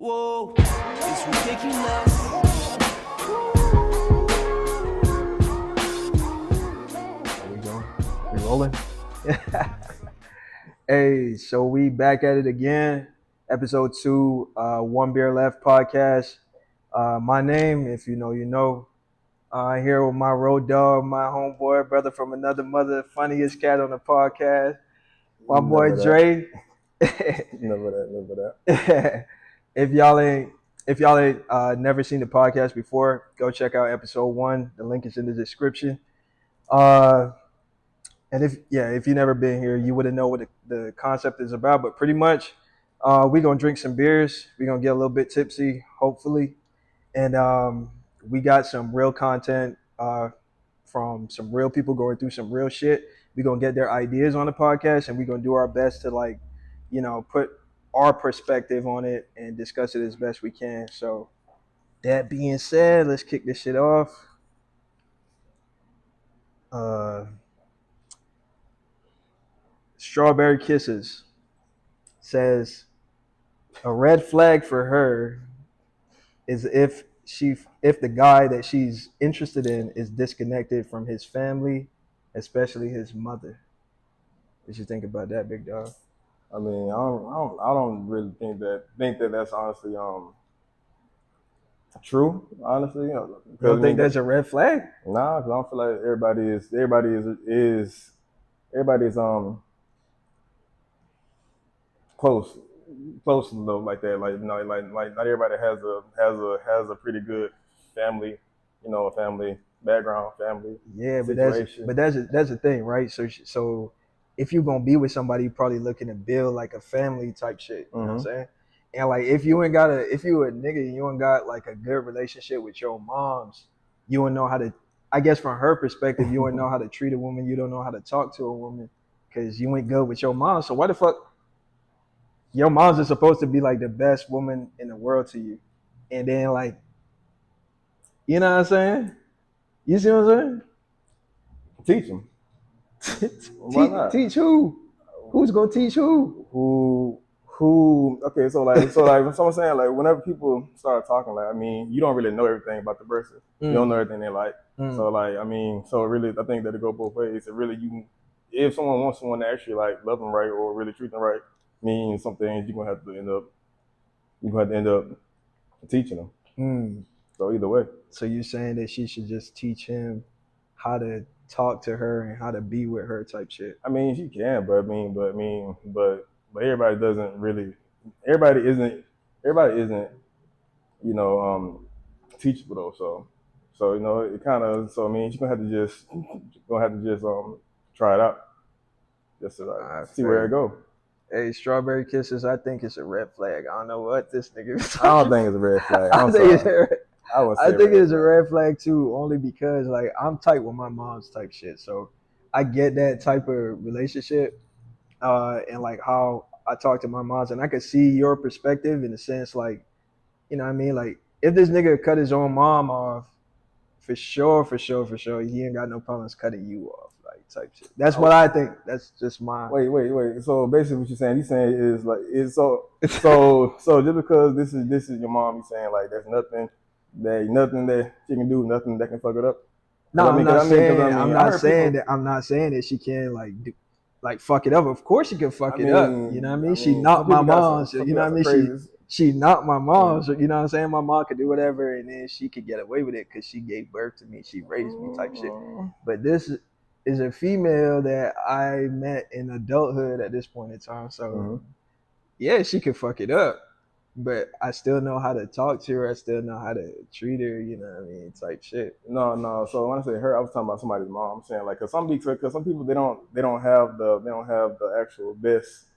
Whoa, it's ridiculous. Are we going? We rolling? Hey, so we back at it again. Episode 2, One Beer Left podcast. My name, if you know, you know. Here with my road dog, my homeboy, brother from another mother, funniest cat on the podcast, my boy Never Dre. Never that. if y'all ain't never seen the podcast before, go check out episode 1. The link is in the description. And if you never been here, you wouldn't know what the concept is about. But pretty much, we're gonna drink some beers. We're gonna get a little bit tipsy, hopefully, and we got some real content from some real people going through some real shit. We're gonna get their ideas on the podcast, and we're gonna do our best to put our perspective on it and discuss it as best we can. So that being said, let's kick this shit off. Strawberry Kisses says a red flag for her is if the guy that she's interested in is disconnected from his family, especially his mother. What you think about that, big dog? I mean, I don't really think that that's honestly true. Honestly, You don't think that's a red flag? Nah, because I don't feel like everybody is close though, like that. Like like not everybody has a pretty good family, a family background, family. Yeah, situation. but that's the thing, right? So if you're gonna be with somebody, you're probably looking to build like a family type shit. You know what I'm saying? And like if you a nigga and you ain't got like a good relationship with your moms, you don't know how to. I guess from her perspective, you don't know how to treat a woman. You don't know how to talk to a woman because you ain't good with your mom. So why the fuck? Your moms are supposed to be like the best woman in the world to you, and then like, you know what I'm saying? You see what I'm Teach them. saying? Teach who? Who's gonna teach who? Who? Okay, so I'm saying, like, whenever people start talking, like, I mean, you don't really know everything about the person. You don't know everything they like. So like, I mean, so really, I think that it go both ways. It really, if someone wants someone to actually like love them right or really treat them right, means some things you're gonna have to end up teaching them. So either way. So you're saying that she should just teach him how to talk to her and how to be with her type shit? I mean, she can, but everybody doesn't really. Everybody isn't. Teachable though. So it kind of. So I mean, she's gonna have to just try it out, just to see where it go. Hey, Strawberry Kisses, I think it's a red flag. I don't know what this nigga is talking. I don't think it's a red flag. I think it's a red flag too, only because like I'm tight with my mom's type shit. So I get that type of relationship and like how I talk to my moms, and I could see your perspective in the sense like, you know what I mean? Like if this nigga cut his own mom off, for sure, he ain't got no problems cutting you off, like type shit. That's what I think. That's just my. Wait. So basically, what you're saying is like so just because this is your mom, you're saying like there's nothing that she can do, nothing that can fuck it up. No, I'm not saying that she can like fuck it up. Of course she can fuck it up. You know what I mean? She knocked my mom. You know what I mean? She knocked my mom. So, you know what I'm saying? My mom could do whatever, and then she could get away with it because she gave birth to me. She raised me type shit. But this is a female that I met in adulthood at this point in time. So, yeah, she could fuck it up. But I still know how to talk to her. I still know how to treat her. You know what I mean? Type shit. No. So when I say her, I was talking about somebody's mom. I'm saying like, cause some people they don't have the actual best.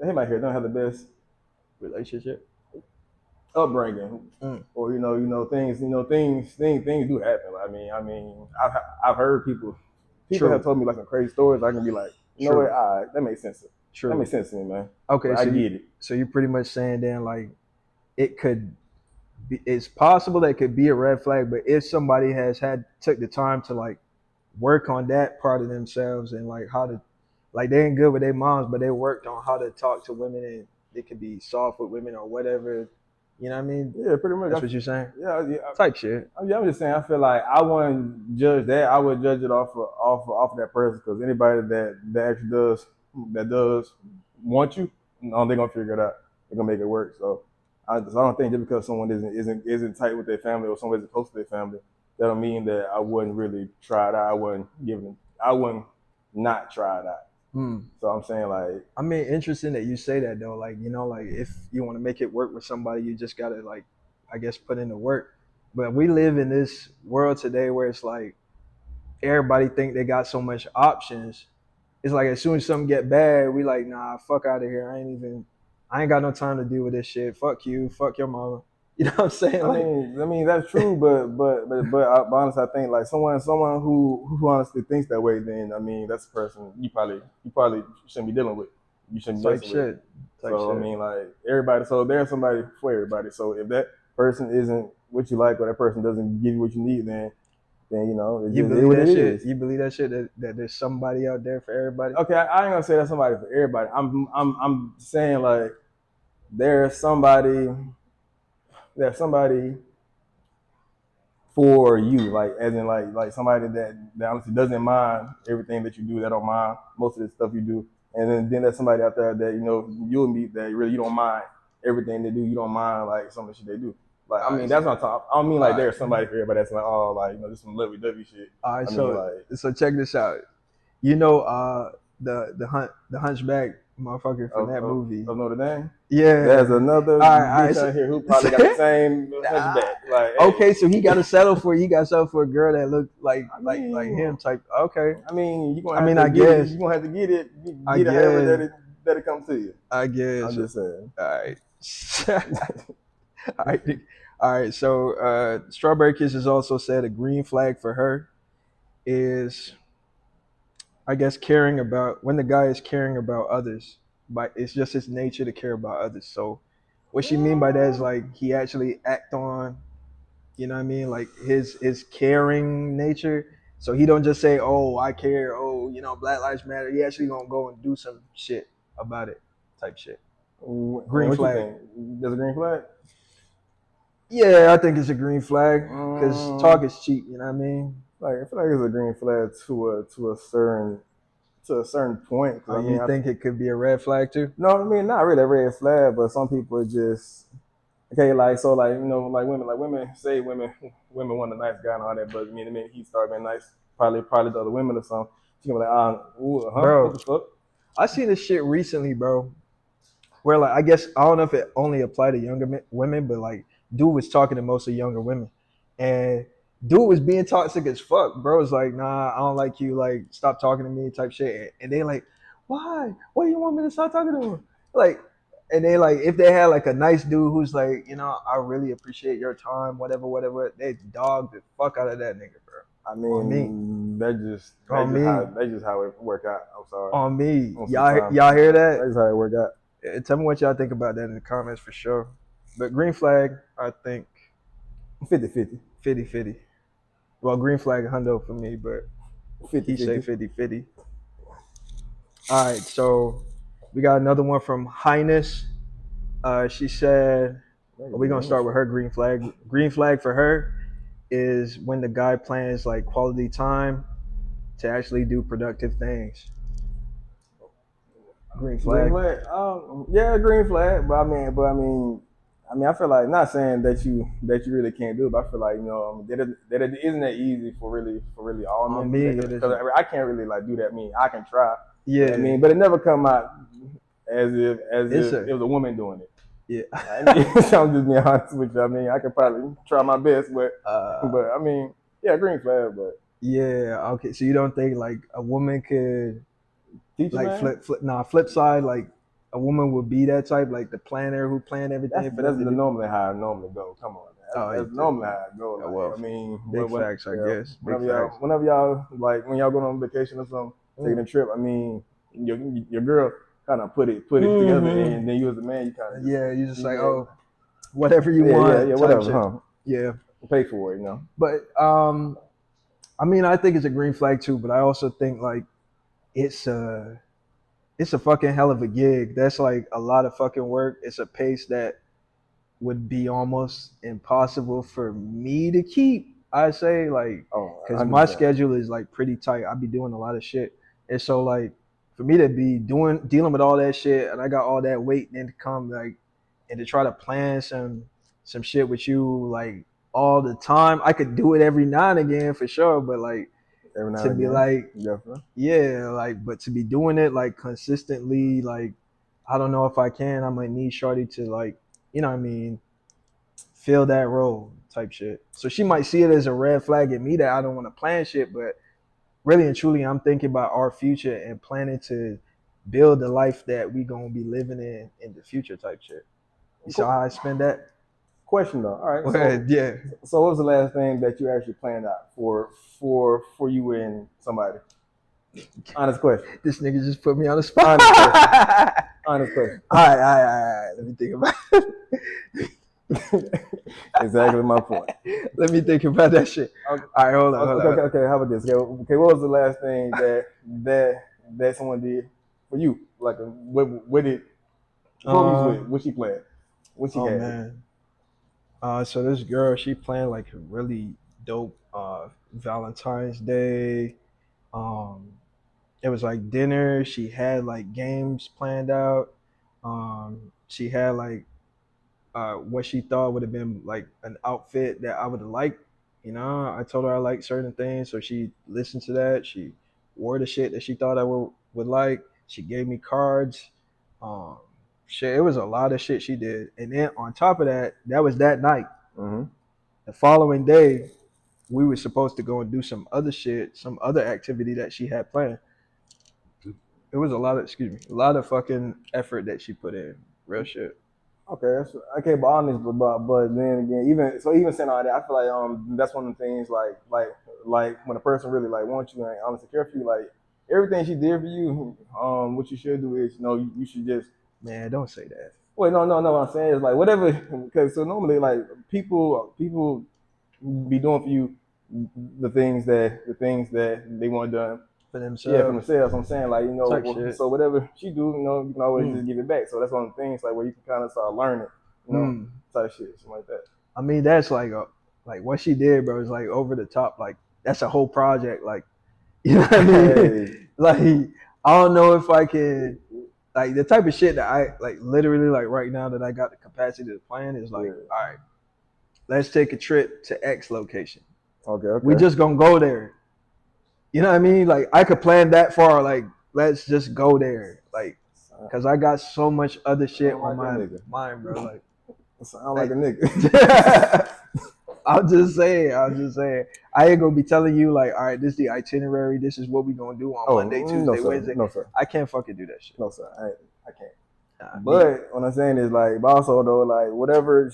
They might hear they don't have the best relationship, upbringing, or things do happen. I mean, I've heard people have told me like some crazy stories. I can be like, you know what? All right, that makes sense. True. That makes sense to me, man. Okay, I get it. So you're pretty much saying then like it's possible that it could be a red flag, but if somebody took the time to like work on that part of themselves and like how to, like they ain't good with their moms, but they worked on how to talk to women and they could be soft with women or whatever. You know what I mean? Yeah, pretty much. That's what you're saying? Yeah. Type shit. I'm just saying. I feel like I wouldn't judge that. I would judge it off of that person, because anybody that actually does want you, no, they're gonna figure it out. They're gonna make it work. So I don't think just because someone isn't tight with their family or someone isn't close to their family, that don't mean that I wouldn't really try it out. I wouldn't not try it out. So I'm saying, like, I mean, interesting that you say that though. Like, you know, like if you want to make it work with somebody, you just gotta, like, I guess, put in the work. But we live in this world today where it's like everybody think they got so much options. It's like as soon as something get bad, we like, nah, fuck out of here. I ain't got no time to deal with this shit. Fuck you, fuck your mama. You know what I'm saying? I mean that's true, but honestly, I think like someone who honestly thinks that way, then I mean that's the person you probably shouldn't be dealing with. You shouldn't be messing with. So I mean, like, everybody. So there's somebody for everybody. So if that person isn't what you like, or that person doesn't give you what you need, then you know, you believe that shit. You believe that shit that there's somebody out there for everybody. Okay, I ain't gonna say that's somebody for everybody. I'm saying, like, there's somebody for you, like, as in like somebody that honestly doesn't mind everything that you do, that don't mind most of the stuff you do, and then there's somebody out there that, you know, you'll meet that really you don't mind everything they do, you don't mind like some of the shit they do. Like, I mean, that's not top. I don't mean like there's somebody for everybody that's like, oh, like, you know, just some lovey-dovey shit. All right, so check this out. You know, the hunchback motherfucker from that movie of Notre Dame. Yeah, there's another bitch so, out here who probably got the same hunchback. Like, hey. Okay, so he got settled for a girl that looked like him type. Okay, I mean, you gonna have to I guess you gonna have to get it however that it comes to you. I guess. I'm just saying. All right. All right. So, Strawberry Kisses also said a green flag for her is, I guess, caring about, when the guy is caring about others, but it's just his nature to care about others. So what she mean by that is like he actually act on, you know what I mean, like his caring nature. So he don't just say, oh, I care, oh, you know, Black Lives Matter. He actually gonna go and do some shit about it, type shit. Green flag. There's a green flag? Yeah, I think it's a green flag because talk is cheap. You know what I mean? Like, I feel like it's a green flag to a certain point. Oh, I mean, you think it could be a red flag too? No, I mean, not really a red flag, but some people just, okay, like, so, like, you know, like women say women want a nice guy and all that, but I mean he started being nice, probably to other women or something. She gonna be like, bro, what the fuck? I seen this shit recently, bro, where, like, I guess, I don't know if it only applied to younger women, but like, dude was talking to mostly younger women, and dude was being toxic as fuck. Bro was like, nah, I don't like you, like, stop talking to me type shit. And they like, why do you want me to stop talking to him? Like, and they like, if they had like a nice dude who's like, you know, I really appreciate your time, whatever, they dog the fuck out of that nigga, bro. I mean, that's just how it work out. I'm sorry. On me. Y'all hear that? That's how it work out. Tell me what y'all think about that in the comments for sure. But green flag, I think 50-50. 50-50. Well, green flag hundo for me, but 50, he say 50-50. All right, so we got another one from Highness. She said, we're going to start with her green flag. Green flag for her is when the guy plans like quality time to actually do productive things. Green flag. Yeah, green flag. But I mean, I feel like, not saying that you really can't do it, but I feel like, you know, that it isn't that easy for really all men. Because I can't really like do that. I mean, I can try. Yeah. You know what I mean, but it never come out as if it was a woman doing it. Yeah. I'm just being honest with you. I mean, I could probably try my best, but I mean, yeah, green flag. But yeah, okay. So you don't think like a woman could teach like flip side, like a woman would be that type, like the planner who planned everything. That's normally how I normally go. Come on, that's normally how I go. Like, well, I mean, big facts, I guess. Whenever y'all like, when y'all go on vacation or something, taking a trip, I mean, your girl kind of put it together, and then you as a man, you kind of you just like, oh, whatever you want, whatever, huh? Yeah, pay for it, you know. But I mean, I think it's a green flag too, but I also think like it's it's a fucking hell of a gig. That's like a lot of fucking work. It's a pace that would be almost impossible for me to keep. I say like, because my schedule is like pretty tight. I be doing a lot of shit, and so like for me to be dealing with all that shit, and I got all that weight, and then to come like and to try to plan some shit with you like all the time. I could do it every now and again for sure, but like to be like, yeah, like, but to be doing it like consistently, like I don't know if I can. I might need Shorty to like, you know what I mean, fill that role type shit. So she might see it as a red flag at me that I don't want to plan shit, but really and truly I'm thinking about our future and planning to build the life that we gonna be living in the future type shit. You saw how I spend that? Question though. All right. So, yeah. So what was the last thing that you actually planned out for you and somebody? Honest question. This nigga just put me on the spot. Honest question. All right. Let me think about it. Exactly my point. Let me think about that shit. Okay. All right, hold on. Okay. How about this? Okay. What was the last thing that someone did for you? Like, what did? What she planned? What she had? Man. So this girl, she planned like a really dope Valentine's Day. It was like dinner. She had like games planned out. She had like what she thought would have been like an outfit that I would have liked. You know, I told her I liked certain things, so she listened to that. She wore the shit that she thought I would like. She gave me cards. Shit, it was a lot of shit she did. And then on top of that, that was that night. Mm-hmm. The following day, we were supposed to go and do some other shit, some other activity that she had planned. It was a lot of fucking effort that she put in. Real shit. Okay, but honest, but then again, even saying all that, I feel like that's one of the things like when a person really like wants you and honestly care for you, like everything she did for you, what you should do is you should just don't say that. Wait, no. What I'm saying is like whatever, because so normally like people be doing for you the things that they want done for themselves. Yeah, for themselves. I'm saying like so whatever she do, you can always just give it back. So that's one of the things like where you can kind of start learning, type shit, something like that. I mean, that's like what she did, bro, is like over the top. Like that's a whole project. Like, you know what I mean? Hey. Like I don't know if I can. Like the type of shit that I like literally like right now that I got the capacity to plan is like, all right, let's take a trip to X location. Okay. We just gonna go there. You know what I mean? Like I could plan that far. Like let's just go there. Like, cause I got so much other shit on my mind, bro. Like, sound like a nigga. I'm just saying. I ain't gonna be telling you like, all right, this is the itinerary. This is what we gonna do on Monday, Tuesday, Wednesday. No, sir. I can't fucking do that shit. No, sir. I can't. But what I'm saying is like, but also though, like whatever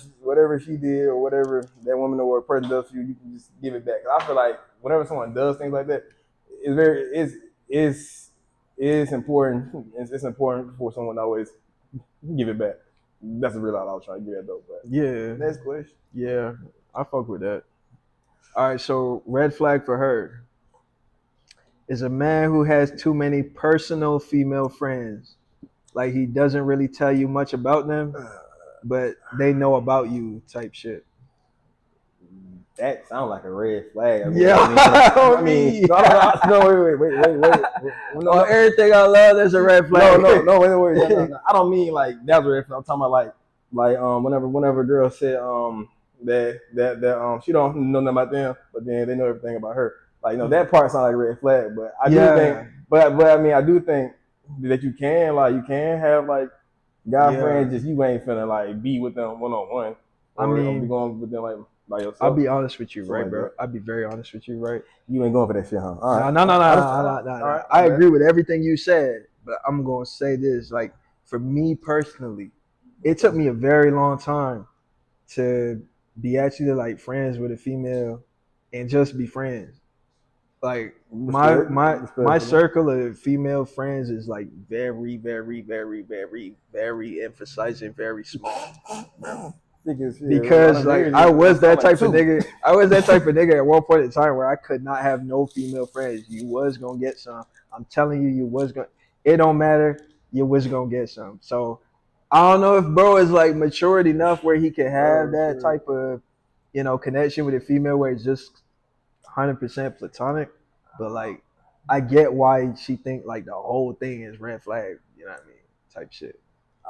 she did or whatever that woman or person does for you, you can just give it back. I feel like whenever someone does things like that, it's important. It's important for someone to always give it back. That's the real out I was trying to get at though. But yeah. Next question. Yeah, I fuck with that. All right, so red flag for her is a man who has too many personal female friends. Like he doesn't really tell you much about them, but they know about you type shit. That sounds like a red flag. Wait. No, everything I love, there's a red flag. No, wait. I don't mean like that's a red flag. I'm talking about like whenever a girl said that she don't know nothing about them, but then they know everything about her. Like that part sounds like a red flag. But I do think, but I mean I do think that you can have like guy friends, just you ain't finna like be with them one-on-one. I mean, be going with them like by yourself. I'll be honest with you, right, bro? I'll be very honest with you, right? You ain't going for that shit, huh? All right. No. Right. I agree with everything you said, but I'm gonna say this: like for me personally, it took me a very long time to be actually like friends with a female and just be friends. Like my circle of female friends is like very, very, very, very, very emphasizing, very small. Because like I was that type of nigga. I was that type of nigga at one point in time where I could not have no female friends. You was gonna get some. I'm telling you, you was gonna. It don't matter. you was gonna get some. So I don't know if bro is like matured enough where he can have that type of, connection with a female where it's just 100% platonic. But like, I get why she think like the whole thing is red flag. You know what I mean? Type shit.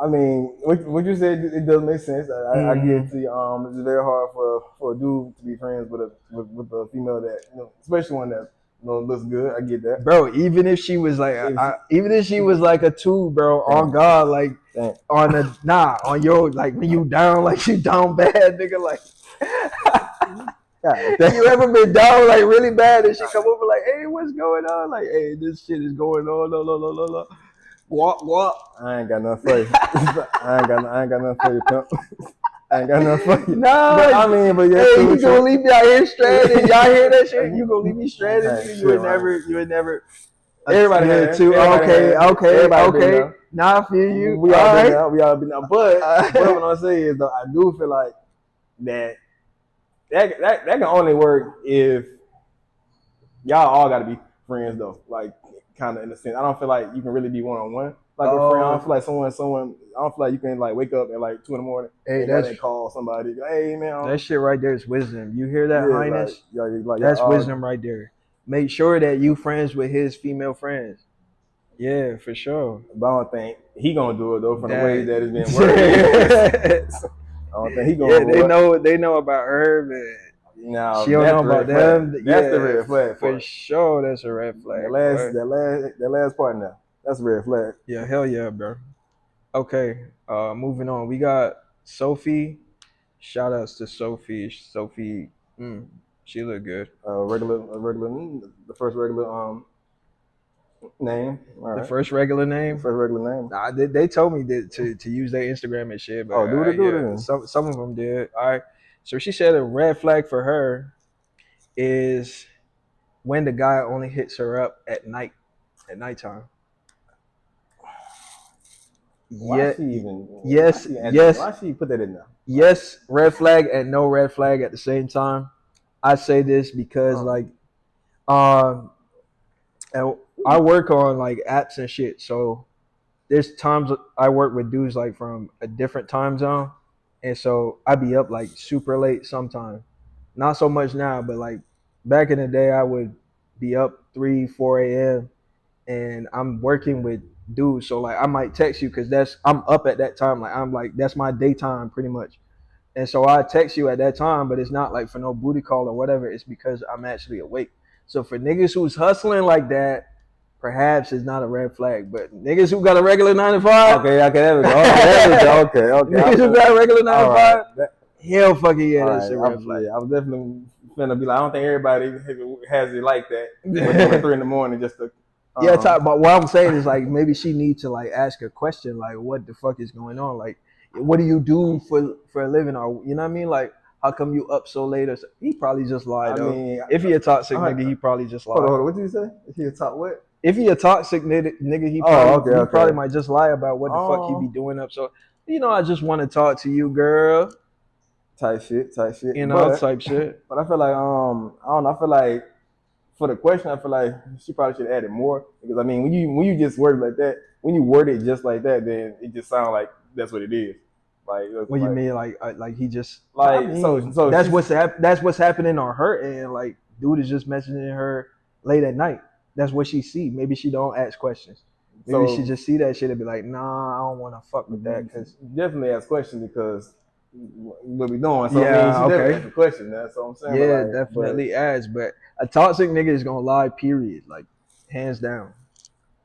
I mean, what you said, it does make sense. I get it to you. It's very hard for a dude to be friends with a female that, especially one that looks good. I get that, bro. Even if she was like, even if she was like a 2, bro, on God, like on your, like when you down, like you down bad, nigga, like. You ever been down like really bad and she come over like, hey, what's going on? Like, hey, this shit is going on. No. Walk. I ain't got nothing for you. I ain't got nothing for you, pimp. I ain't got nothing for you. Nah, but yeah, hey, you gonna leave me out here stranded? Y'all hear that shit? You gonna leave me stranded? You would never. Everybody had too. Okay. Now I feel you. We all been now. But what I'm saying is though, I do feel like that can only work if y'all all got to be friends though. Like kind of in a sense, I don't feel like you can really be one-on-one. Like a friend, I don't feel like someone. I don't feel like you can like wake up at like 2 a.m. Hey, and call somebody. Hey man, that shit right there is wisdom. You hear that, Highness? Like, that's wisdom right there. Make sure that you friends with his female friends. Yeah, for sure. But I don't think he gonna do it though from the way that it's been working. I don't think he gonna. Yeah, they know about her, man. No, she don't know about them. That's the red flag. For sure, that's a red flag. That last part now. That's a red flag. Yeah, hell yeah, bro. Okay, moving on. We got Sophie. Shout outs to Sophie. Sophie, she look good. The first regular name. The first regular name. Nah, they told me to use their Instagram and shit. But, do it. Some of them did. All right. So she said a red flag for her is when the guy only hits her up at nighttime. Why she even? Yes. Why she put that in there? Yes, red flag and no red flag at the same time. I say this because and I work on like apps and shit. So there's times I work with dudes like from a different time zone, and so I be up like super late sometimes. Not so much now, but like back in the day, I would be up 3-4 a.m. and I'm working with dudes. So like I might text you because I'm up at that time. Like that's my daytime pretty much. And so I text you at that time, but it's not like for no booty call or whatever. It's because I'm actually awake. So for niggas who's hustling like that, perhaps it's not a red flag. But niggas who got a regular 9 to 5. Okay, there we go. Okay. Niggas who got a regular 9 to 5. Hell fucking yeah, that's a red flag. Yeah, I was definitely finna be like, I don't think everybody has it like that. At 3 a.m. just to. But what I'm saying is like maybe she needs to like ask a question like, what the fuck is going on? Like, what do you do for a living? Or you know what I mean? Like, how come you up so late? Or so? He probably just lied. I mean, if he a toxic nigga, he probably just lied. Hold on, what did you say? If he a top what? If he a toxic nigga, he probably might just lie about what the fuck he be doing up. So, I just want to talk to you, girl. Type shit. Type shit. But I feel like I don't know. I feel like for the question, I feel like she probably should have added more because I mean, when you just word it like that, when you word it just like that, then it just sounds like that's what it is. Like, what you mean? Like he just like I mean, so that's what's happening on her end. Like, dude is just messaging her late at night. That's what she see. Maybe she don't ask questions. Maybe she just see that shit and be like, nah, I don't want to fuck with that. Cause definitely ask questions because what we doing. So yeah, I mean, she definitely ask a question. That's what I'm saying. Yeah, definitely ask. But a toxic nigga is gonna lie. Period. Like, hands down.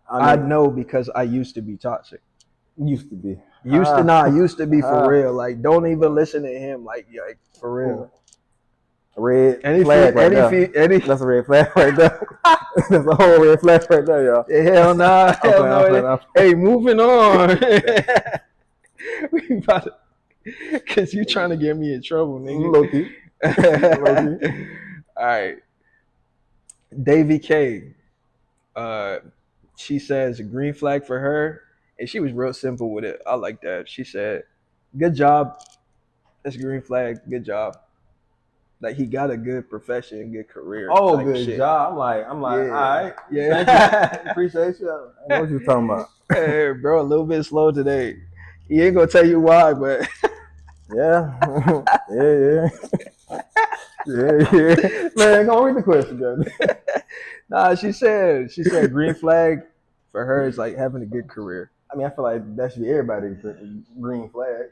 I know because I used to be toxic. Used to be. Used to be for real. Like, don't even listen to him. Like for real. Red flag right there. That's a red flag right there. That's a whole red flag right there, y'all. Hell nah. Hey, moving on. We about to, cause you trying to get me in trouble, nigga. Low-key. All right. Davy K. She says a green flag for her. And she was real simple with it. I like that. She said, good job. That's a green flag. Good job. Like he got a good profession, good career. Oh, type good shit. job. I'm like, Yeah. all right. Yeah. Thank you. Appreciate you. I know what you're talking about. Hey, bro, a little bit slow today. He ain't gonna tell you why, but Yeah. yeah. Yeah. Man, go read the question, guys. nah, she said green flag for her is like having a good career. I mean, I feel like that should be everybody's green flag.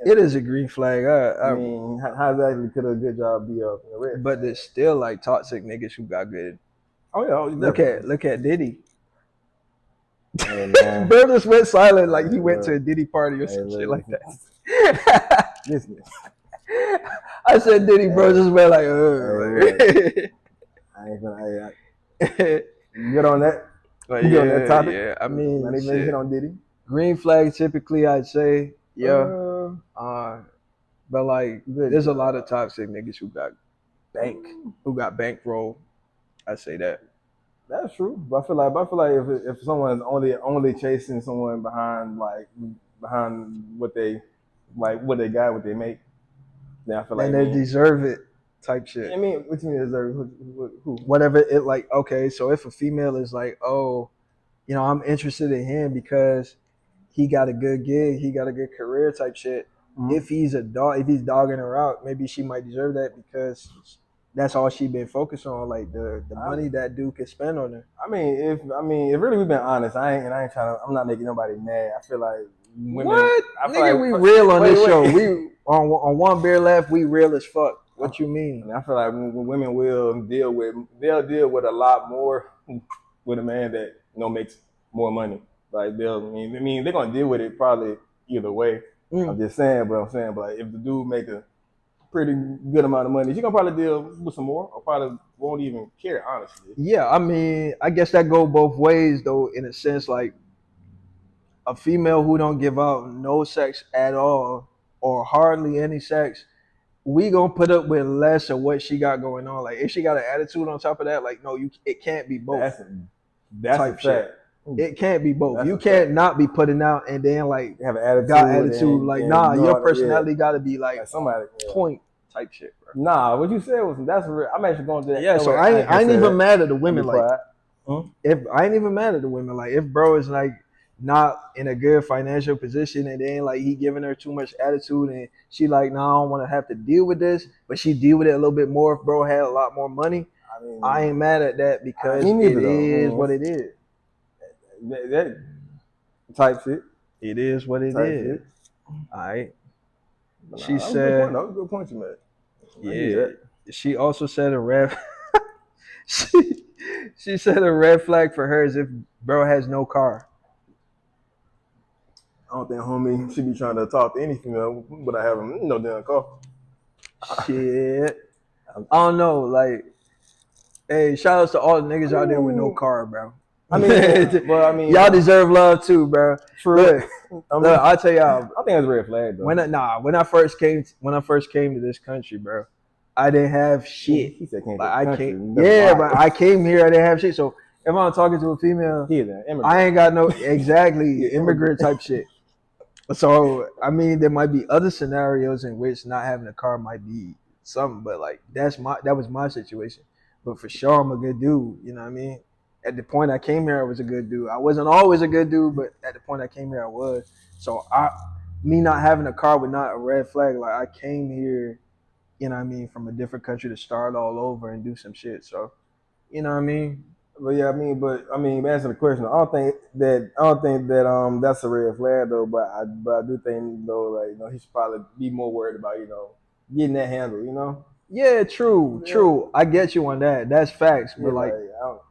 It is a green flag. I mean, how exactly could a good job be a red but flag? there's still like toxic niggas who got good. Oh yeah, Look at Diddy. Hey, man. Bro just went silent like he went look. to a Diddy party or Hey, some shit look. like that. Listen. I said Diddy, bro just went like, I ain't gonna. You get on that? But You get on that topic? yeah. I mean, Not even shit. hit on Diddy. Green flag typically I'd say, yeah. But like there's a lot of toxic niggas who got bankroll. I say that. That's true. But I feel like if someone's only chasing someone behind what they what they got, what they make, then I feel like and they deserve it type shit. I mean, what you mean deserve? Who? Whatever it like. Okay, so if a female is like, oh, you know, I'm interested in him because he got a good gig, he got a good career type shit. Mm-hmm. If he's dogging her out, maybe she might deserve that because that's all she been focused on, like the money that dude can spend on her. I mean, if really we've been honest, I'm not making nobody mad. I feel like women. What? Nigga, we real on this show. We on One Beer Left, we real as fuck. What you mean? I mean, I feel like when women will deal with a lot more with a man that makes more money. Like they're gonna deal with it probably either way. I'm just saying, but like if the dude make a pretty good amount of money, she's gonna probably deal with some more, or probably won't even care, honestly. Yeah, I mean, I guess that go both ways though, in a sense. Like a female who don't give out no sex at all or hardly any sex, we gonna put up with less of what she got going on. Like if she got an attitude on top of that, like no, it can't be both. That's type shit. It can't be both. You can't not be putting out and then like have an attitude. Got attitude. Like nah, your personality got to be like somebody point type shit, bro. Nah, what you said was that's real. I'm actually going to that. Yeah, so I ain't even mad at the women. Like if I ain't even mad at the women. Like if bro is like not in a good financial position and then like he giving her too much attitude and she like nah, I don't want to have to deal with this, but she deal with it a little bit more if bro had a lot more money. I ain't mad at that because it is what it is. That type shit. It is what it is. All right. She said. That was a good point you made. Yeah. She also said a red. she said a red flag for her is if bro has no car. I don't think homie should be trying to talk to any female, but I have no damn car. Shit. I don't know. Like, hey, shout outs to all the niggas out there with no car, bro. I mean, y'all deserve love too, bro. True. Look, I'll tell y'all. I think it's a red flag though. When I first came to this country, bro, I didn't have shit. He said came like, to I country. came, yeah, but I came here. I didn't have shit. So if I'm talking to a female, I ain't got no immigrant type shit. So I mean, there might be other scenarios in which not having a car might be something, but like that was my situation. But for sure, I'm a good dude. You know what I mean? At the point I came here, I was a good dude. I wasn't always a good dude, but at the point I came here, I was. So me not having a car was not a red flag. Like I came here, you know what I mean, from a different country to start all over and do some shit. So, you know what I mean? But yeah, answer the question. I don't think that that's a red flag though. But I do think though, like he should probably be more worried about getting that handle. Yeah, true. I get you on that. That's facts. But like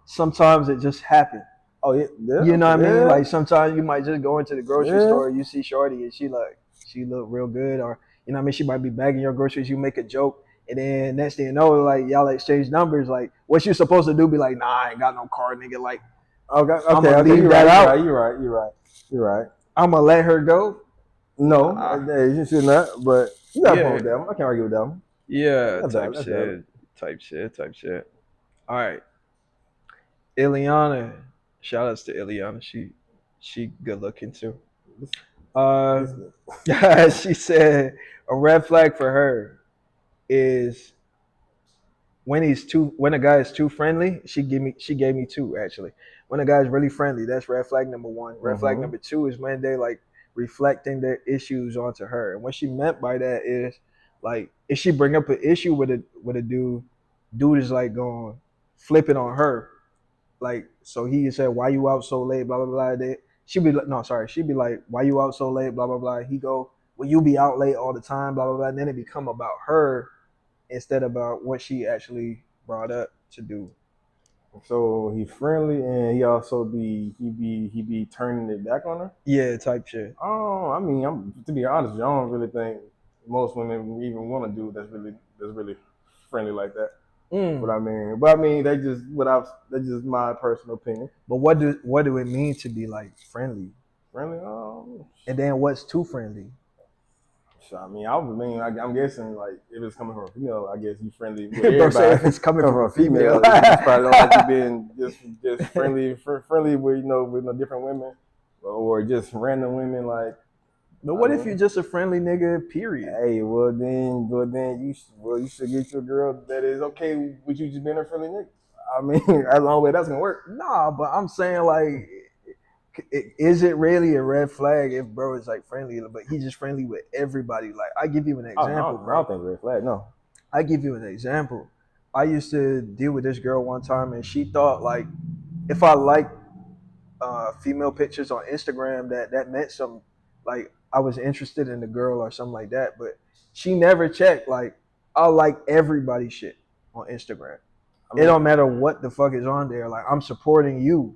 sometimes it just happens. Oh yeah. You know what I mean? Like sometimes you might just go into the grocery store, you see shorty and she look real good, or you know what I mean, she might be bagging your groceries, you make a joke, and then next thing you know, like y'all exchange numbers. Like what you supposed to do be like, nah, I ain't got no car, nigga. Like okay, leave that out. You're right. I'm gonna let her go. No, you should not, but you got a point with that one. I can't argue with that one. Yeah, type shit. All right. Ileana, shout outs to Ileana. She good looking too. She said a red flag for her is when a guy is too friendly, she gave me two actually. When a guy is really friendly, that's red flag number one. Red flag number two is when they like reflecting their issues onto her. And what she meant by that is like if she bring up an issue with a dude is like going flipping on her. Like so he said, why you out so late, blah blah blah. She'd be like, no, sorry, she'd be like, why you out so late, blah blah blah. He go, well, you be out late all the time, blah blah blah. And then it become about her instead about what she actually brought up to do. So he's friendly and he also be turning it back on her. Yeah, type shit. Oh, I mean, to be honest, I don't really think most women even want to do that's really friendly like that. But I mean, that's just my personal opinion. But what do it mean to be like friendly? Friendly, and then what's too friendly? I mean, I'm guessing like if it's coming from a female, I guess you friendly with everybody. If it's coming from a female, you probably don't like you being just friendly with with different women or just random women like. But what if you're just a friendly nigga? Period. Hey, well then you should get your girl that is okay with you just being a friendly nigga. I mean, that's the only way that's gonna work. Nah, but I'm saying like, is it really a red flag if bro is like friendly, but he's just friendly with everybody? Like, I give you an example, bro. I don't think red flag. No, I give you an example. I used to deal with this girl one time, and she thought like, if I liked female pictures on Instagram, that meant something. Like I was interested in the girl or something like that, but she never checked. Like I like everybody's shit on Instagram. It don't matter what the fuck is on there. Like I'm supporting you.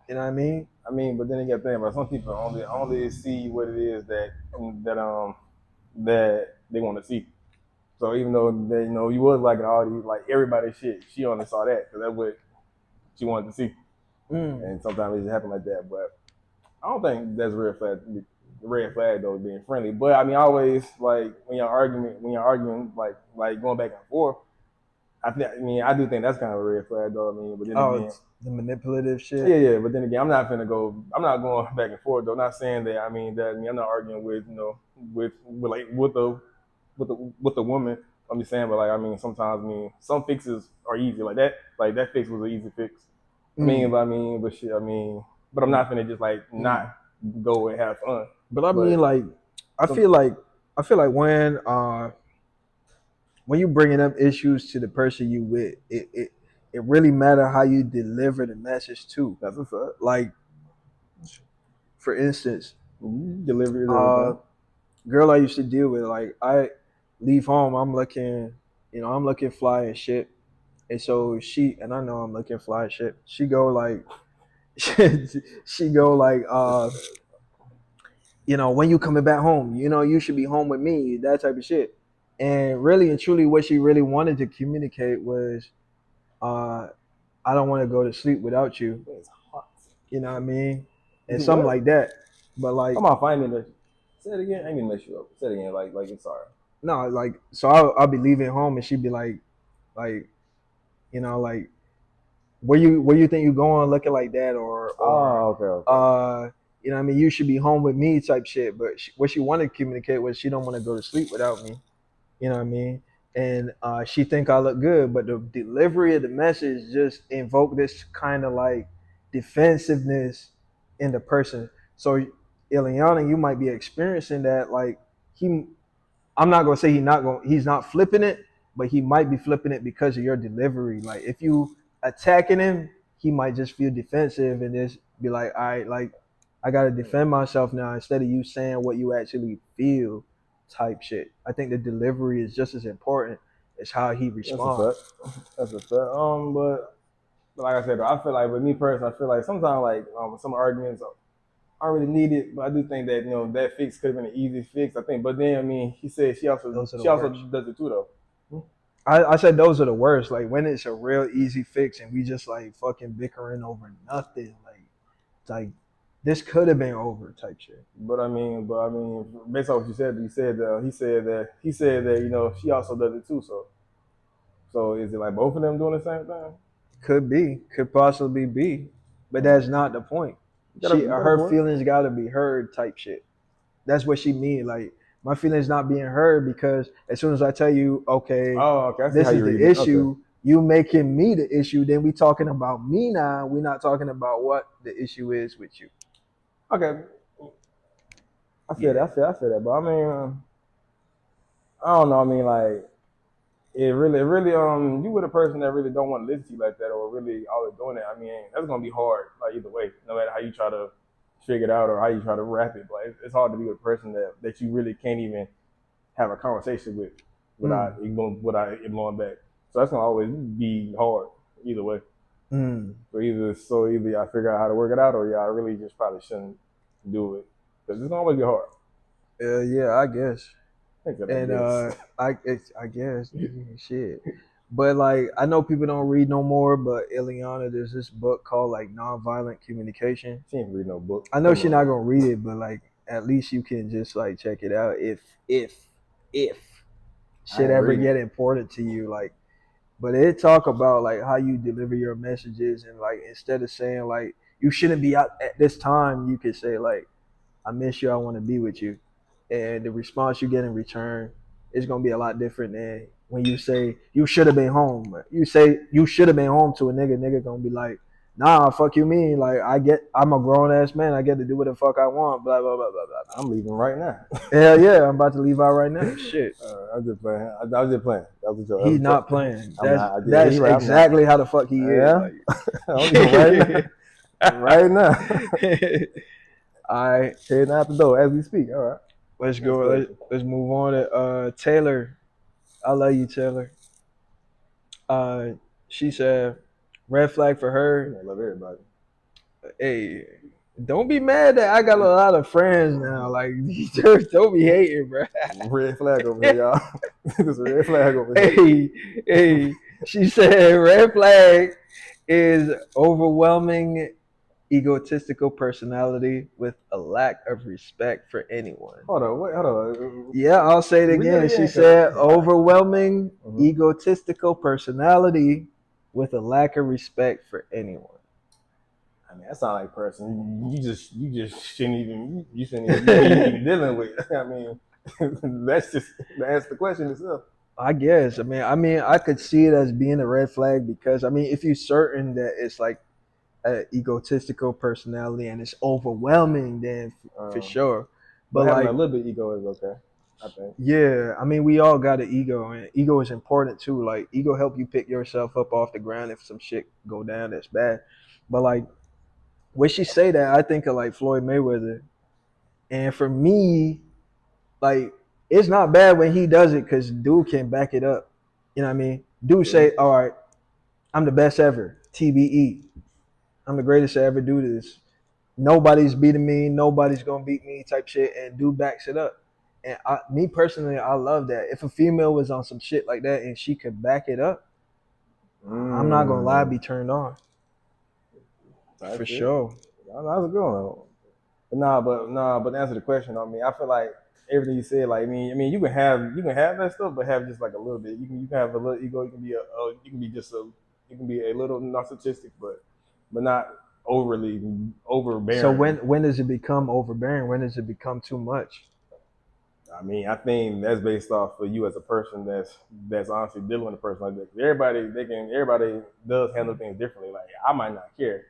You know what I mean? I mean, but then you got to think about some people only see what it is that they want to see. So even though they you was liking all these like everybody's shit, she only saw that because that's what she wanted to see. And sometimes it just happen like that. But I don't think that's a red flag though, being friendly. But I mean, always like when you're arguing like going back and forth. I do think that's kind of a red flag though. I mean, but then again, the manipulative shit. Yeah. But then again, I'm not going back and forth though. Not saying that. I'm not arguing with with a woman. I'm just saying, but sometimes some fixes are easy like that. Like that fix was an easy fix. But I'm not finna just like not go and have fun. But I feel like when you bringing up issues to the person you with, it really matter how you deliver the message too. That's a fact. Like, for instance, delivery. Girl I used to deal with, like I leave home, I'm looking fly and shit, and so I know I'm looking fly and shit. She go like, when you coming back home, you should be home with me, that type of shit. And really and truly, what she really wanted to communicate was, I don't want to go to sleep without you. It's hot. You know what I mean? And something like that. But like, I'm not finding it. Say it again. I ain't gonna mess you up. Say it again. Like it's sorry. No, like so I'll be leaving home and she'd be like, where you think you going looking like that or okay. You know what I mean? You should be home with me type shit. But what she wanted to communicate was she don't want to go to sleep without me. You know what I mean? And she think I look good, but the delivery of the message just invoked this kind of like defensiveness in the person. So Ileana, you might be experiencing that. Like I'm not gonna say he's not flipping it, but he might be flipping it because of your delivery. Like if you attacking him, he might just feel defensive and just be like, all right, like I gotta defend myself now instead of you saying what you actually feel. Type shit. I think the delivery is just as important as how he responds. That's a fact. But like I said, I feel like with me personally, I feel like sometimes like some arguments aren't really needed. But I do think that that fix could have been an easy fix. I think, but then he said she also does it too though. I said those are the worst. Like when it's a real easy fix and we just like fucking bickering over nothing. Like this could have been over type shit. But I mean, based on what you said, he said that she also does it too. So is it like both of them doing the same thing? Could be, could possibly be, but that's not the point. Her feelings gotta be heard type shit. That's what she mean. Like my feelings not being heard because as soon as I tell you, okay, this is the issue, you making me the issue, then we talking about me now. We're not talking about what the issue is with you. Okay. I feel that. I feel that. But I mean, I don't know. I mean, like, it really, you with a person that really don't want to listen to you like that, or really always doing it. I mean, that's gonna be hard. Like either way, no matter how you try to figure it out or how you try to wrap it, but it's hard to be with a person that you really can't even have a conversation with without ignoring back. So that's gonna always be hard either way. So either y'all figure out how to work it out, or y'all really just probably shouldn't do it, because it's gonna always be hard. Yeah, I guess. And I guess shit. But like, I know people don't read no more, but Ileana, there's this book called like Nonviolent Communication. she ain't read no book. I know she's not gonna read it, but like, at least you can just like check it out if shit ever get important to you, like. But it talk about like how you deliver your messages, and like instead of saying like you shouldn't be out at this time, you could say like, I miss you, I want to be with you. And the response you get in return is gonna be a lot different than when you say you should have been home. You say you should have been home to a nigga gonna be like, nah, fuck you mean? Like I'm a grown ass man, I get to do what the fuck I want, blah blah blah blah blah. I'm leaving right now. Hell yeah, I'm about to leave out right now. Shit. I'm just playing. I was just playing. That was a joke. He's not playing. That's exactly how the fuck he is. Yeah. Like, right now. All right, heading out the door as we speak. All right. Let's go. Let's move on to Taylor. I love you, Taylor. She said, red flag for her. I love everybody. Hey, don't be mad that I got a lot of friends now. Like, don't be hating, bro. Red flag over here, y'all. There's a red flag over here. Hey. She said, red flag is overwhelming egotistical personality with a lack of respect for anyone. Hold on. Yeah, I'll say it again. She said overwhelming egotistical personality with a lack of respect for anyone. I mean, that sounds like a person you just shouldn't even be dealing with. I mean, that's the question itself. I guess. I mean, I could see it as being a red flag because I mean, if you're certain that it's like an egotistical personality and it's overwhelming, then for sure. But having a little bit of ego is okay, I think. Yeah, I mean, we all got an ego, and ego is important too. Like, ego help you pick yourself up off the ground if some shit go down that's bad. But like, when she say that, I think of like Floyd Mayweather, and for me, like, it's not bad when he does it because dude can back it up. You know what I mean? Dude say, all right, I'm the best ever, TBE. I'm the greatest to ever do this. Nobody's beating me. Nobody's going to beat me type shit. And dude backs it up. And me personally, I love that. If a female was on some shit like that and she could back it up, I'm not going to lie, I'd be turned on. For sure. That's a good one. But to answer the question, I mean, I feel like everything you said, like, I mean, you can have that stuff, but have just like a little bit. You can have a little ego. You can be a little narcissistic, but not overly overbearing. So when does it become overbearing? When does it become too much? I mean, I think that's based off of you as a person that's honestly dealing with a person like that. Everybody does handle things differently. Like, I might not care.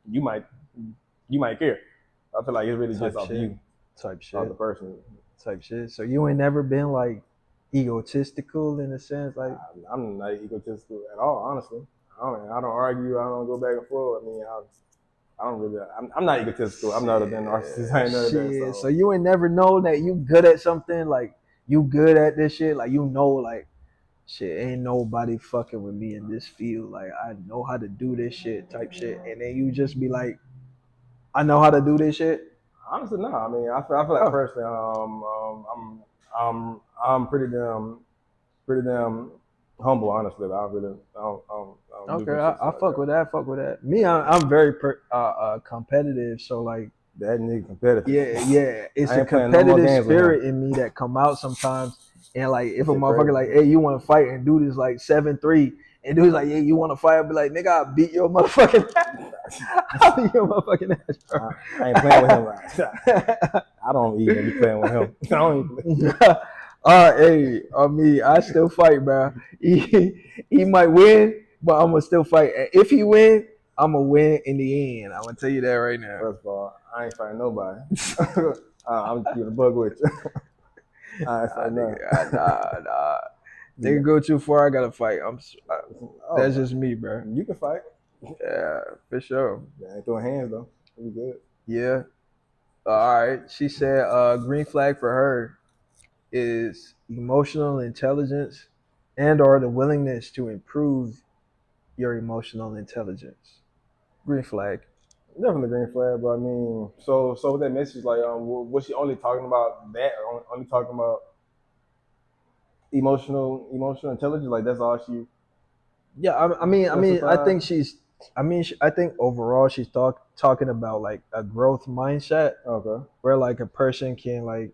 You might care. I feel like it's really just off you. Type shit. Off the person. Type shit. So you ain't never been like egotistical in a sense, like I'm not egotistical at all, honestly. I don't argue. I don't go back and forth. I mean, I don't really. I'm not egotistical. I'm not a narcissist. I ain't none of that. So you ain't never know that you good at something. Like, you good at this shit. Like, you know, like, shit, ain't nobody fucking with me in this field. Like, I know how to do this shit. Type shit. And then you just be like, I know how to do this shit. Honestly, no. I mean, I feel like personally, I'm pretty damn humble. Honestly, I don't okay, I fuck with that. Fuck with that. Me, I'm very competitive. So like, that nigga competitive. Yeah. It's a competitive spirit in me that come out sometimes. And like, if a motherfucker like, hey, you want to fight, and dude is like 7'3", and dude's like, yeah, you want to fight? I'll be like, nigga, I'll beat your motherfucking ass. I'll beat your motherfucking ass, bro. I ain't playing with him. I don't even be playing with him. I don't even play. Hey, on me, I still fight, bro. He might win, but I'm gonna still fight. And if he win, I'm gonna win in the end. I'm gonna tell you that right now. First of all, I ain't fighting nobody. I'm keeping a bug with you. I ain't Nah, fighting none. nigga, nah. Nigga go too far, I gotta fight. That's just me, bro. You can fight. Yeah, for sure. I ain't throwing hands though. We good. Yeah. All right. She said, green flag for her is emotional intelligence and or the willingness to improve your emotional intelligence. Green flag. Definitely green flag, but I mean, so with that message, like, was she only talking about that, or only talking about emotional intelligence? Like that's all she Yeah, I specified? think I think overall she's talking about like a growth mindset Okay. where like a person can like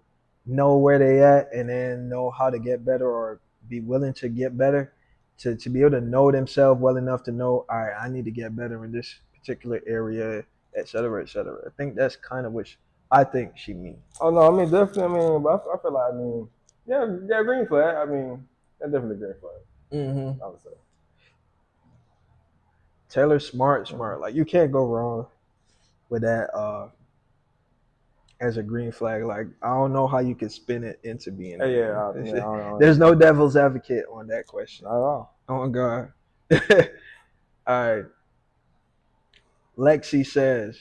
know where they at and then know how to get better or be willing to get better to be able to know themselves well enough to know, all right, I need to get better in this particular area, et cetera, et cetera. I think that's kind of what I think she means. Oh no, I mean definitely. I mean, but I feel like yeah, green flag. I mean, that's definitely green flag. Mm-hmm. I would say. Taylor smart. Like you can't go wrong with that as a green flag. Like I don't know how you could spin it into being that. Yeah, I don't There's know. no devil's advocate on that question. Not at all. Oh God. All right. Lexi says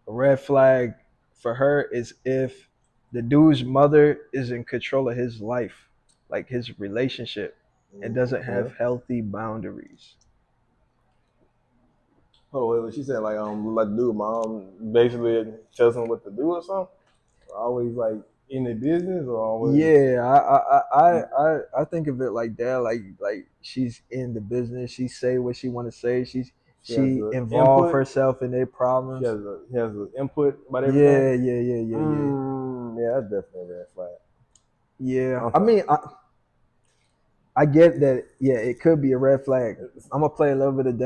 a red flag for her is if the dude's mother is in control of his life, like his relationship, and doesn't Okay. have healthy boundaries. Oh, wait, she said like dude, mom basically tells him what to do or something. Always like in the business or always. Yeah, I think of it like that. Like she's in the business. She say what she want to say. She has She the involve input. herself in their She problems. has the input about everything. Yeah. Yeah, that's definitely a red flag. Yeah, I Okay. mean, I get that. Yeah, it could be a red flag. I'm gonna play a little bit of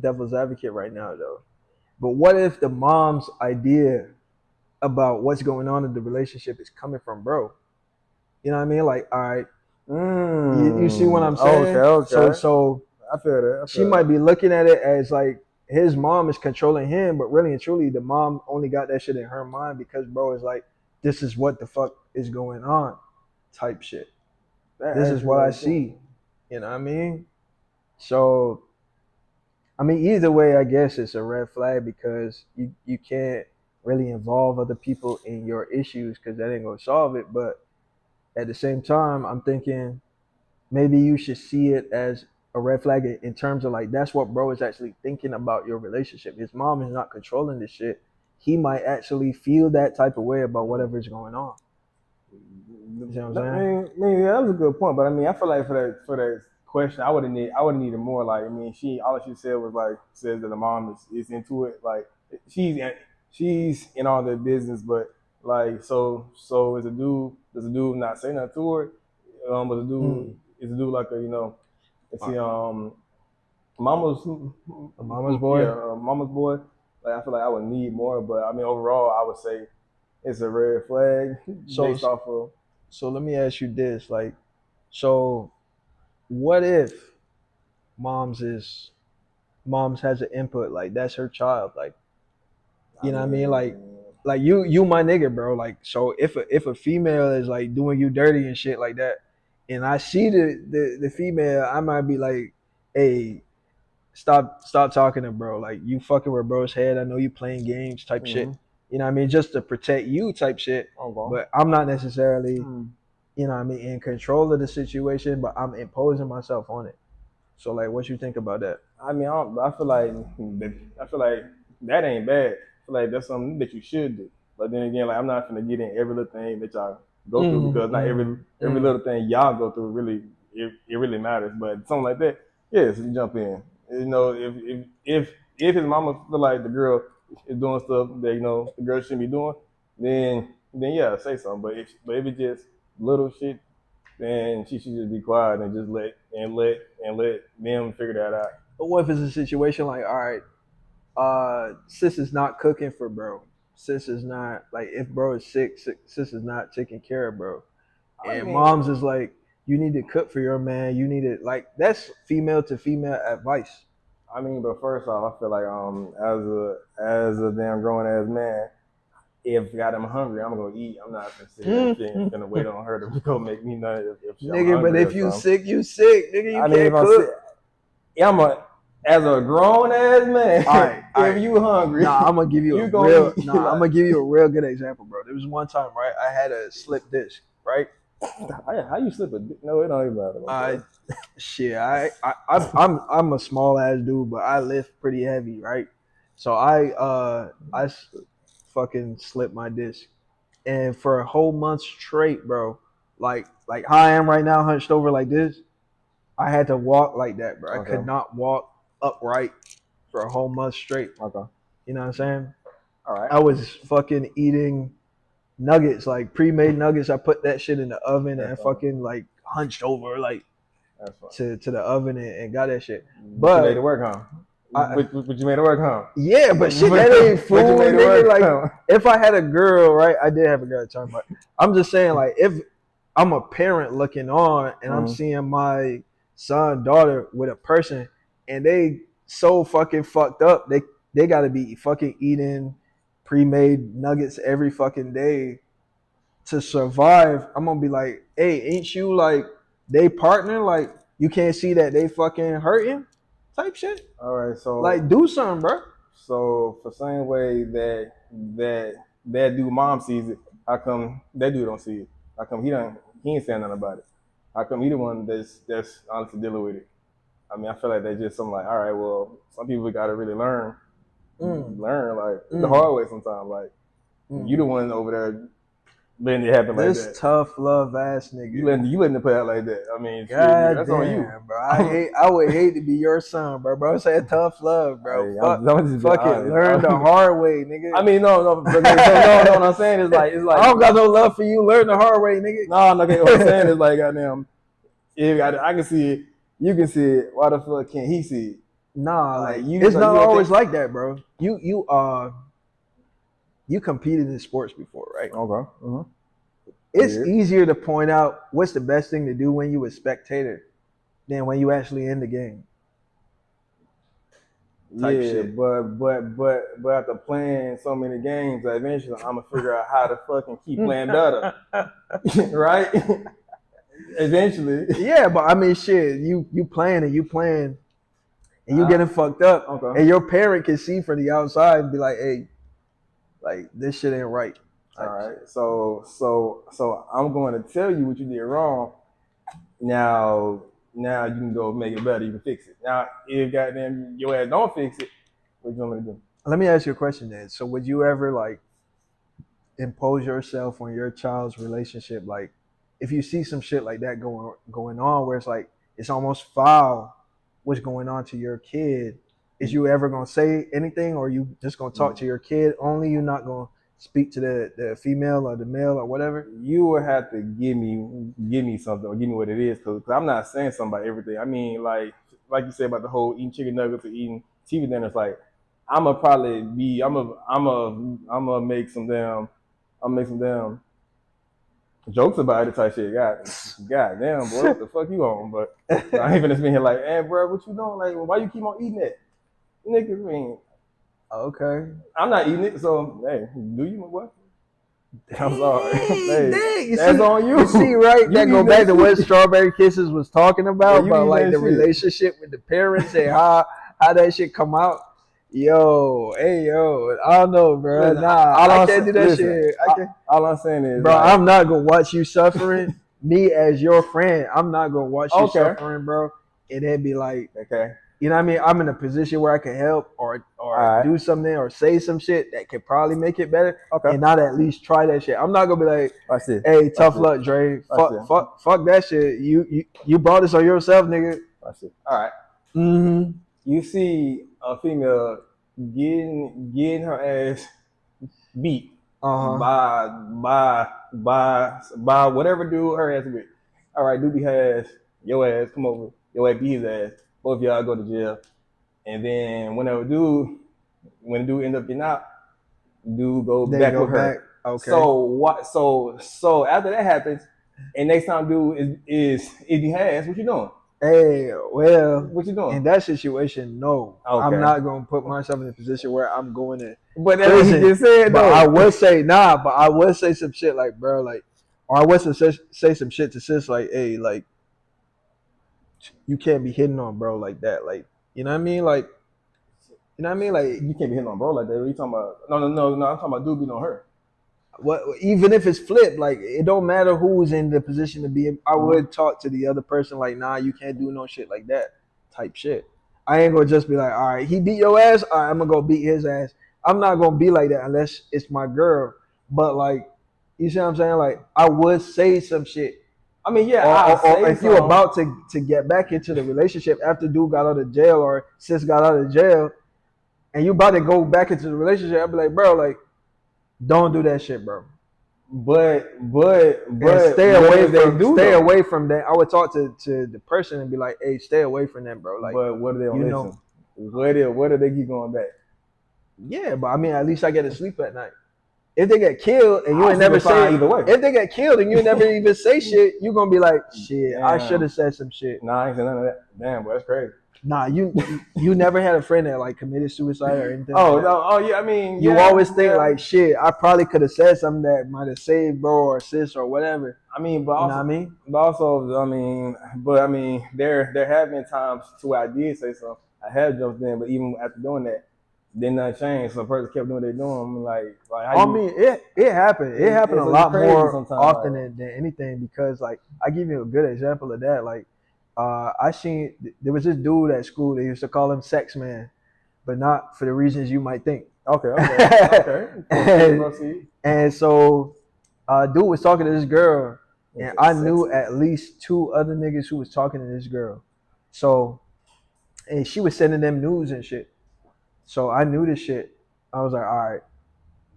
devil's advocate right now, though. But what if the mom's idea about what's going on in the relationship is coming from bro? You know what I mean? Like, all right, you see what I'm saying? Okay. So I feel that. I she feel might that. be looking at it as like his mom is controlling him, but really and truly, the mom only got that shit in her mind because bro is like, this is what the fuck is going on, type shit. That This is actually what I makes sense. see. You know what I mean? So I mean, either way, I guess it's a red flag because you can't really involve other people in your issues because that ain't gonna solve it. But at the same time, I'm thinking maybe you should see it as a red flag in terms of like that's what bro is actually thinking about your relationship. His mom is not controlling this shit. He might actually feel that type of way about whatever's going on. You see what I'm Yeah, that was a good point. But I mean, I feel like for that question, I would have needed more. Like, I mean, all she said was like says that the mom is into it. Like, she's she's in all the business, but like, so does a dude not say nothing to her? But the dude saying? is a dude like a is he Mm. mama's A mama's boy. mama's boy. Like, I feel like I would need more, but I mean, overall, I would say it's a red flag So based off of. so let me ask you this, like, so what if mom's is mom's has an input like that's her child, like I you know what I mean, mean, like you my nigga, bro. Like so if a female is like doing you dirty and shit like that, and I see the female, I might be like, hey, stop talking to bro. Like you fucking with bro's head. I know you playing games type shit. mm-hmm. You know what I mean? Just to protect you type shit. Okay. But I'm not necessarily, Hmm. you know what I mean, in control of the situation, but I'm imposing myself on it. So like what you think about that? I mean, I feel like that ain't bad. I feel like that's something that you should do. But then again, like I'm not gonna get in every little thing that y'all go through because not every little thing y'all go through really it really matters. But something like that, yes, you jump in. You know, if his mama feel like the girl is doing stuff that the girl shouldn't be doing, then yeah, say something. But if it's just little shit, then she should just be quiet and just let them figure that out. But what if it's a situation like, all right, sis is not cooking for bro. Sis is not like if bro is sick, sis is not taking care of bro. And moms is like, you need to cook for your man. You need to like that's female to female advice. I mean, but first off, I feel like as a damn grown ass man, if I'm hungry, I'm gonna eat. I'm not gonna wait on her to go make me nothing. If nigga, but if you sick, you sick, nigga. You can't cook. As a grown ass man. All right, if you hungry, I'm gonna give you I'm gonna give you a real good example, bro. There was one time, right? I had a slip disc, right? How you slip a disc? No, it don't even matter. Shit, I'm a small ass dude, but I lift pretty heavy, right? So I fucking slipped my disc, and for a whole month straight, bro, like how I am right now, hunched over like this, I had to walk like that, bro. I could not walk upright for a whole month straight. Okay. You know what I'm saying? All right. I was fucking eating nuggets, like pre-made nuggets. I put that shit in the oven and fucking like hunched over like to the oven and got that shit. But you made it work, huh? But you made it work, huh? Yeah, but shit, that ain't food, nigga. Like, if I had a girl, right? I did have a girl at the time, but I'm just saying, like, if I'm a parent looking on and I'm seeing my son, daughter with a person and they so fucking fucked up, they gotta be fucking eating pre-made nuggets every fucking day to survive. I'm gonna be like, hey, ain't you like they partner? Like, you can't see that they fucking hurting type shit. All right, so like do something, bro. So for same way that dude mom sees it, how come that dude don't see it? How come he ain't saying nothing about it? How come he the one that's honestly dealing with it? I mean, I feel like that's just something like, all right, well, some people gotta really learn the hard way sometimes. Like you the one over there letting it happen like that. This tough love ass nigga. You letting it play out like that. I mean, God that's damn, on you, bro. I would hate to be your son, bro. Bro, say tough love, bro. Hey, fuck it, learn the hard way, nigga. I mean, no. What I'm saying is like I don't got no love for you. Learn the hard way, nigga. No. What I'm saying is like, goddamn, I can see it. You can see it. Why the fuck can't he see it? Nah, like it's not always like that, bro. You competed in sports before, right? Okay. Mm-hmm. It's easier to point out what's the best thing to do when you a spectator than when you actually in the game. Type shit. But after playing so many games, eventually I'm gonna figure out how to fucking keep playing better, right? Eventually. Yeah, but I mean, shit, you playing and you getting fucked up, and your parent can see from the outside and be like, hey, like this shit ain't right. All right, so I'm going to tell you what you did wrong. Now you can go make it better. You can fix it. Now, if goddamn your ass don't fix it, what you want me to do? Let me ask you a question then. So, would you ever like impose yourself on your child's relationship? Like, if you see some shit like that going on, where it's like it's almost foul, what's going on to your kid? Is you ever gonna say anything, or you just gonna talk to your kid only? You're not gonna speak to the female or the male or whatever? You would have to give me something or give me what it is, because I'm not saying something about everything. I mean, like you said about the whole eating chicken nuggets or eating TV dinners. Like I'm gonna make some damn jokes about it type shit. God damn, boy, what the fuck you on? But I ain't finna be here like, hey, bro, what you doing? Like, why you keep on eating that? Niggas, I mean, okay, I'm not eating it, so hey, do you, what? I'm sorry. Hey, that's on you. You see, right? That go back to what Strawberry Kisses was talking about like the relationship with the parents and how that shit come out. Yo, I don't know, bro. I can't do that shit. All I'm saying is, bro, like, I'm not gonna watch you suffering. Me as your friend, I'm not gonna watch you suffering, bro. And then be like, okay. You know what I mean? I'm in a position where I can help or do something or say some shit that could probably make it better, and not at least try that shit. I'm not gonna be like, hey, tough luck, Dre. Fuck that shit. You brought this on yourself, nigga. That's it. All right. Mm-hmm. You see a female getting her ass beat by whatever dude her ass with. All right, dude, your ass come over, your ass beat his ass. Both of y'all go to jail, and then when the dude end up getting out, dude go back with her. Okay. So after that happens, And next time, dude, is if you has, what you doing? Hey, well, What you doing? in that situation, no, Okay. I'm not gonna put myself in a position where I'm going to But that's what he prison. just said, But though. I would say nah. But I would say some shit like, bro, like, or I would say some shit to sis like, hey, like, you can't be hitting on bro like that, like, you know what I mean, like, you know what I mean, like, You can't be hitting on bro like that. What are you talking about? No. I'm talking about dude beating on her. what, even if it's flipped, like, it don't matter who's in the position to be in. I would talk to the other person like, nah, you can't do no shit like that, type shit. I ain't gonna just be like, all right, he beat your ass, all right, I'm gonna go beat his ass. I'm not gonna be like that unless it's my girl. But like, you see what I'm saying? Like, I would say some shit. I mean, yeah, Or if you're about to get back into the relationship after dude got out of jail or sis got out of jail, and you about to go back into the relationship, I'd be like, bro, like, don't do that shit, bro. But stay away from that. I would talk to the person and be like, hey, stay away from that, bro. Like, but what are they on you listen? know, What do they keep going back? yeah, but I mean, at least I get to sleep at night. If they get killed and you ain't never I'll say, either way. if they get killed and you never even say shit, you gonna be like, shit, I Damn. should have said some shit. Nah, I ain't saying none of that. Damn, boy, that's crazy. Nah, you never had a friend that like committed suicide or anything. Oh, like that? no, oh yeah, I mean, You yeah, always think yeah. like, shit, I probably could have said something that might have saved bro or sis or whatever. I mean, but You also, know what I mean? but also, I mean, there have been times to where I did say something. I have jumped in, but even after doing that, then nothing changed. So the person kept doing what they're doing. I'm like how I you, mean, it happened. It happened a it's lot crazy more sometimes, often like, than anything because, like, I give you a good example of that. Like, I seen there was this dude at school. They used to call him Sex Man, but not for the reasons you might think. okay. And so, dude was talking to this girl, and I knew at least two other niggas who was talking to this girl. So, and she was sending them news and shit. So I knew this shit. I was like, all right,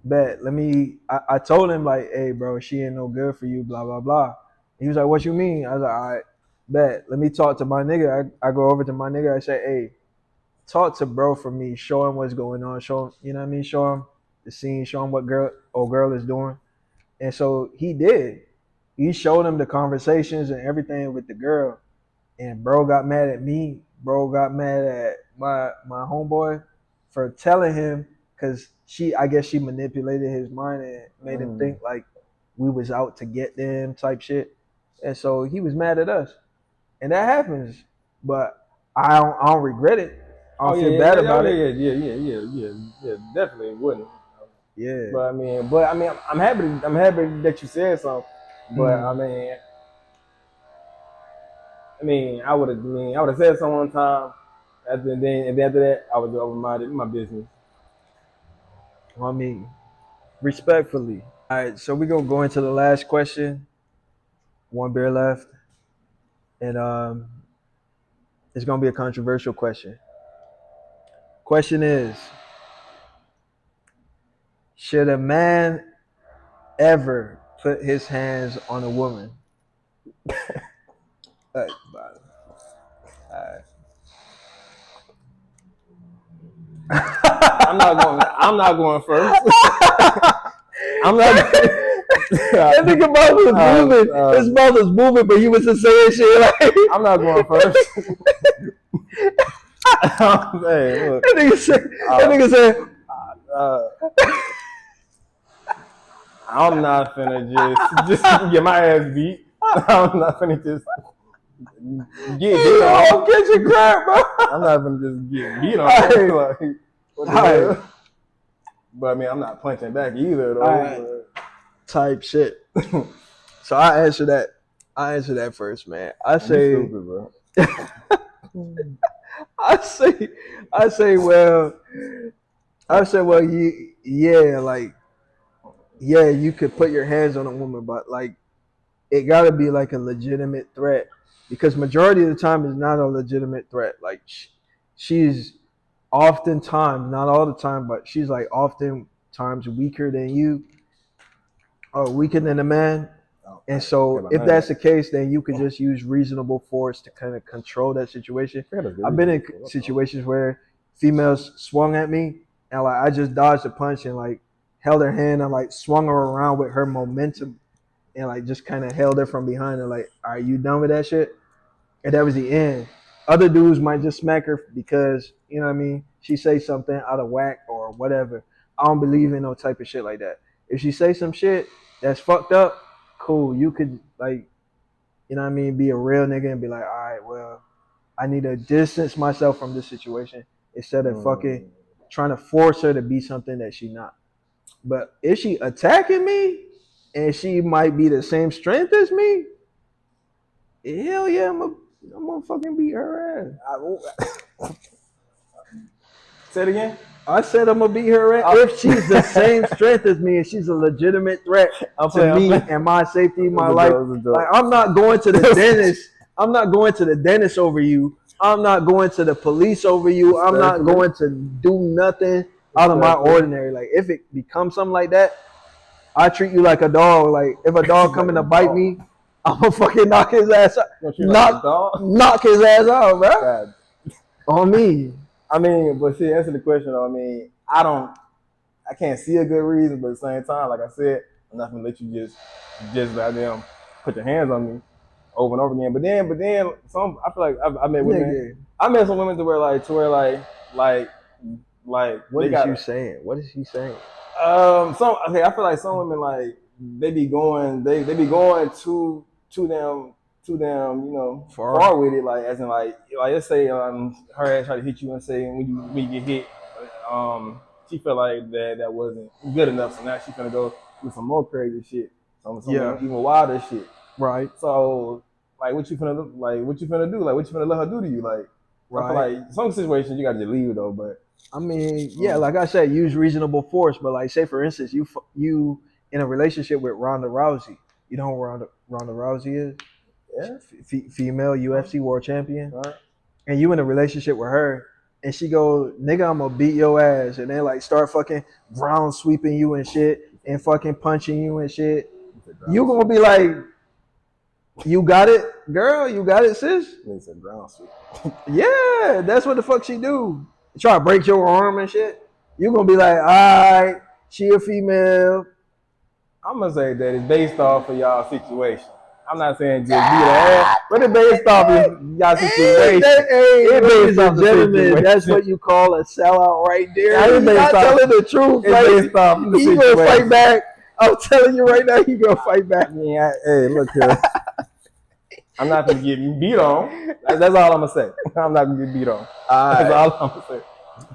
bet. I told him like, hey, bro, she ain't no good for you, blah, blah, blah. He was like, what you mean? I was like, all right, bet. Let me talk to my nigga. I go over to my nigga. I say, hey, talk to bro for me. Show him what's going on. Show him, you know what I mean? Show him the scene. Show him what girl is doing. And so he did. He showed him the conversations and everything with the girl. And bro got mad at me. Bro got mad at my homeboy for telling him because I guess she manipulated his mind and made him think like we was out to get them type shit. And so he was mad at us. And that happens. But I don't regret it. I don't feel bad about it. Yeah, definitely wouldn't. Yeah. But I mean, I'm happy that you said something. But I mean, I would have said something one time. After that, I was minded my business. I mean, respectfully. All right, so we're gonna go into the last question. One beer left. And it's gonna be a controversial question. Question is, should a man ever put his hands on a woman? I'm not going first. I'm not. That nigga mouth was moving. His mouth was moving, but he was just saying shit like. I'm not going first. Hey, look. That nigga said. I'm not finna just get my ass beat. I'm not finna just get hit on. Catch your crap, bro. I'm not finna just get beat on. Like, what the hell? But I mean, I'm not punching back either, though. Type shit. So I answer that first, man. I say, stupid, bro. I say, well, yeah, you could put your hands on a woman, but like, it gotta be like a legitimate threat, because majority of the time it's not a legitimate threat. Like, she's oftentimes, not all the time, but she's like oftentimes weaker than you, or weaker than a man. And so if that's the case, then you could just use reasonable force to kind of control that situation. I've been in situations where females swung at me and like I just dodged a punch and like held her hand and like swung her around with her momentum and like just kind of held her from behind and like, are you done with that shit? And that was the end. Other dudes might just smack her because, you know what I mean, she say something out of whack or whatever. I don't believe in no type of shit like that. If she say some shit that's fucked up, cool. You could like, you know what I mean, be a real nigga and be like, all right, well, I need to distance myself from this situation instead of fucking trying to force her to be something that she not. But if she attacking me and she might be the same strength as me, hell yeah, I'm gonna fucking beat her ass. Say it again. I said I'm gonna beat her ass if she's the same strength as me and she's a legitimate threat to me and my safety, my life. Like I'm not going to the dentist. I'm not going to the dentist over you. I'm not going to the police over you. I'm not going to do nothing out of my ordinary. Like if it becomes something like that, I treat you like a dog. Like if a dog coming to bite me, I'm gonna fucking knock his ass out. Knock his ass out, bro. God. On me. I mean, but see, answer the question. I mean, I can't see a good reason, but at the same time, like I said, I'm not gonna let you just goddamn put your hands on me over and over again. But then, some I feel like I met women. I met some women to where like what is you saying? What is she saying? I feel like some women like they be going to them, you know, far with it, like as in like let's say her ass try to hit you and say when you get hit, she felt like that wasn't good enough, so now she's gonna go do some more crazy shit, some even wilder shit. Right. So like what you finna do? Like what you finna let her do to you? Like right. I feel like some situations you gotta just leave though, but I mean, yeah, like I said, use reasonable force, but like say for instance, you in a relationship with Ronda Rousey. You know who Ronda Rousey is? Yeah. Female UFC world champion. Right. And you in a relationship with her and she go, nigga, I'm gonna beat your ass. And then like start fucking ground sweeping you and shit and fucking punching you and shit. You gonna be like, you got it, girl? You got it, sis? It's a ground sweep. Yeah, that's what the fuck she do. Try to break your arm and shit. You gonna be like, all right, she a female. I'm gonna say that it's based off of y'all situation. I'm not saying just beat her ass, but it's based off of y'all situation. Ladies and gentlemen, that's what you call a sellout right there. He's not telling the truth. It's based off the situation. He gonna fight back. I'm telling you right now, he gonna fight back. Yeah, hey, look here. I'm not gonna get beat on. That's all I'm gonna say. I'm not gonna get beat on. That's all I'm gonna say.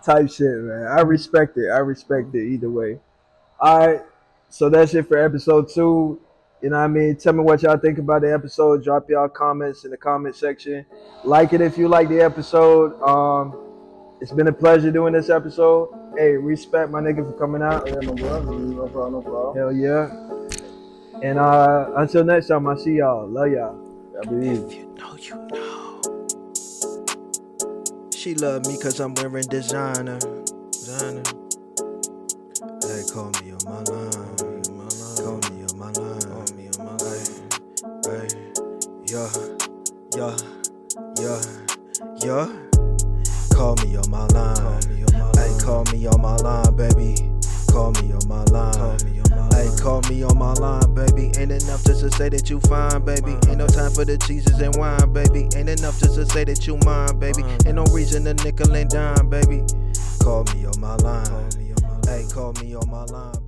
Type shit, man. I respect it. Either way. All right. So that's it for episode 2. You know what I mean? Tell me what y'all think about the episode. Drop y'all comments in the comment section. Like it if you like the episode. It's been a pleasure doing this episode. Hey, respect my nigga for coming out. Yeah, no problem. Hell yeah. And until next time, I see y'all. Love y'all. I believe. If you know, you know. She love me cause I'm wearing designer. Hey, call me on my line. Call me on my line. Hey, yeah. Call me on my line. Hey, call me on my line, baby. Call me on my line. Hey, call me on my line, baby. Ain't enough just to say that you fine, baby. Ain't no time for the cheeses and wine, baby. Ain't enough just to say that you mine, baby. Ain't no reason to nickel and dime, baby. Call me on my line. Hey, call me on my line.